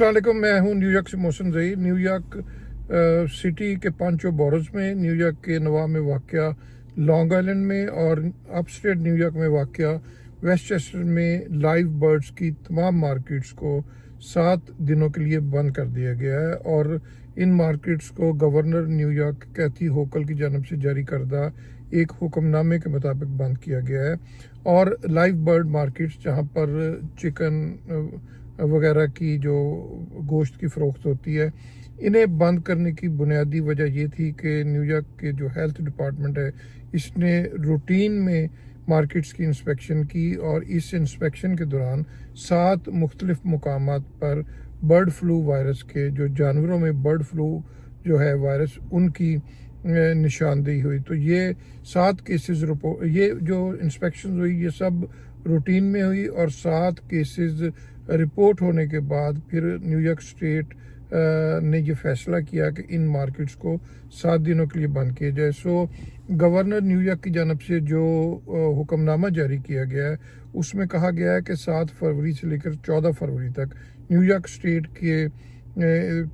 अस्सलामुअलैकुम, मैं हूं न्यूयॉर्क से मोहसिन ज़हीर। न्यूयॉर्क सिटी के पांचों बोरोज में, न्यूयॉर्क के नवा में वाक़या लॉन्ग आइलैंड में और अपस्टेट न्यूयॉर्क में वाक़या वेस्टचेस्टर में लाइव बर्ड्स की तमाम मार्केट्स को 7 दिनों के लिए बंद कर दिया गया है और इन मार्केट्स को गवर्नर न्यूयॉर्क कैथी होकल की जानब से जारी करदा एक हुक्मनामे के मुताबिक बंद किया गया है। और लाइव बर्ड मार्केट्स जहां पर चिकन वगैरह की जो गोश्त की फ़रोख्त होती है, इन्हें बंद करने की बुनियादी वजह ये थी कि न्यूयॉर्क के जो हेल्थ डिपार्टमेंट है, इसने रूटीन में मार्केट्स की इंस्पेक्शन की और इस इंस्पेक्शन के दौरान 7 मुख्तलिफ मकामात पर बर्ड फ्लू वायरस के, जो जानवरों में बर्ड फ्लू जो है वायरस, उनकी निशानदेही हुई। तो ये 7 केसेस रिपोर्ट, ये जो इंस्पेक्शन हुई ये सब रूटीन में हुई और 7 केसेस रिपोर्ट होने के बाद फिर न्यूयॉर्क स्टेट ने ये फैसला किया कि इन मार्केट्स को 7 दिनों के लिए बंद किया जाए। सो गवर्नर न्यूयॉर्क की जानब से जो हुक्मनामा जारी किया गया है, उसमें कहा गया है कि 7 फरवरी से लेकर 14 फरवरी तक न्यूयॉर्क स्टेट के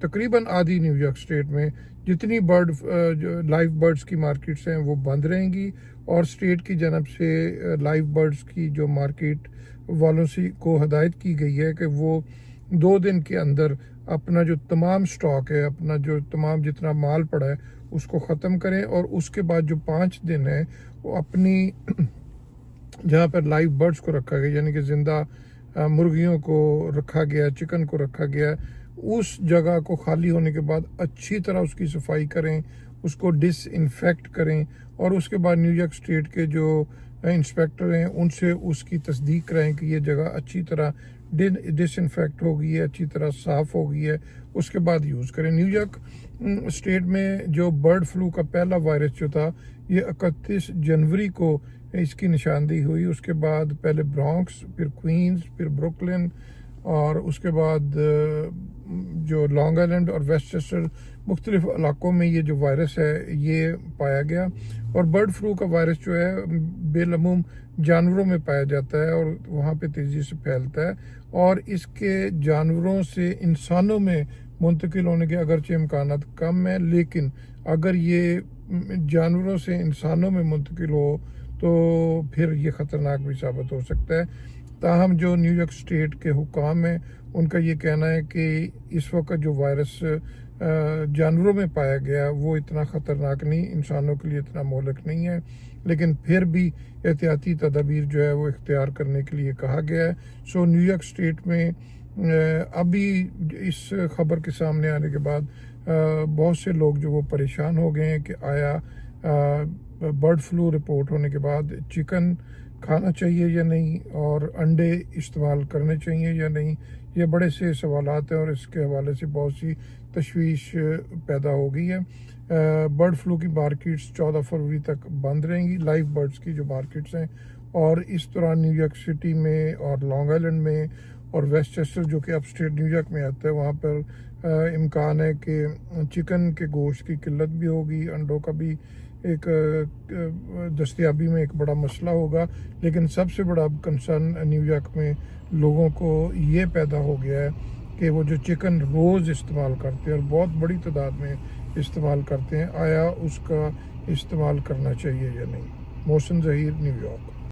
तकरीबन आधी न्यूयॉर्क स्टेट में जितनी जो लाइव बर्ड्स की मार्केट्स हैं वो बंद रहेंगी और स्टेट की जानब से लाइव बर्ड्स की जो मार्केट वालों से को हदायत की गई है कि वो 2 दिन के अंदर अपना जो तमाम स्टॉक है, अपना जो तमाम जितना माल पड़ा है उसको ख़त्म करें और उसके बाद जो 5 दिन है वो अपनी जहाँ पर लाइव बर्ड्स को रखा गया, यानी कि ज़िंदा मुर्गियों को रखा गया, चिकन को रखा गया, उस जगह को खाली होने के बाद अच्छी तरह उसकी सफाई करें, उसको डिसइंफेक्ट करें और उसके बाद न्यूयॉर्क स्टेट के जो इंस्पेक्टर हैं उनसे उसकी तस्दीक कराएं कि ये जगह अच्छी तरह डिसइंफेक्ट हो गई है, अच्छी तरह साफ़ हो गई है, उसके बाद यूज़ करें। न्यूयॉर्क स्टेट में जो बर्ड फ्लू का पहला वायरस जो था, ये 31 जनवरी को इसकी निशानदेही हुई। उसके बाद पहले ब्रॉन्क्स, फिर क्वींस, फिर ब्रुकलिन और उसके बाद जो लॉन्ग आइलैंड और वेस्टचेस्टर मुख्तलिफ इलाकों में ये जो वायरस है ये पाया गया। और बर्ड फ्लू का वायरस जो है बेलमूम जानवरों में पाया जाता है और वहाँ पे तेज़ी से फैलता है और इसके जानवरों से इंसानों में मुंतकिल होने के अगरचे इम्कानात कम है, लेकिन अगर ये जानवरों से इंसानों में मुंतकिल हो तो फिर ये ख़तरनाक भी साबित हो सकता है। ताहम जो न्यूयॉर्क स्टेट के हुकाम हैं उनका ये कहना है कि इस वक्त जो वायरस जानवरों में पाया गया वो इतना ख़तरनाक नहीं, इंसानों के लिए इतना मोहलक नहीं है, लेकिन फिर भी एहतियाती तदाबीर जो है वो इख्तियार करने के लिए कहा गया है। सो न्यूयॉर्क स्टेट में अभी इस खबर के सामने आने के बाद बहुत से लोग जो वो परेशान हो गए हैं कि आया बर्ड फ्लू रिपोर्ट होने के बाद चिकन खाना चाहिए या नहीं और अंडे इस्तेमाल करने चाहिए या नहीं, ये बड़े से सवालात हैं और इसके हवाले से बहुत सी तशवीश पैदा हो गई है। बर्ड फ्लू की मार्केट्स 14 फरवरी तक बंद रहेंगी, लाइव बर्ड्स की जो मार्केट्स हैं, और इस दौरान न्यूयॉर्क सिटी में और लॉन्ग आइलैंड में और वेस्टचेस्टर जो कि अपस्टेट न्यूयॉर्क में आता है, वहाँ पर इम्कान है कि चिकन के गोश्त की किल्लत भी होगी, अंडों का भी एक दस्तयाबी में एक बड़ा मसला होगा। लेकिन सबसे बड़ा कंसर्न न्यूयॉर्क में लोगों को ये पैदा हो गया है कि वो जो चिकन रोज़ इस्तेमाल करते हैं और बहुत बड़ी तादाद में इस्तेमाल करते हैं, आया उसका इस्तेमाल करना चाहिए या नहीं। मोहसिन ज़हीर, न्यूयॉर्क।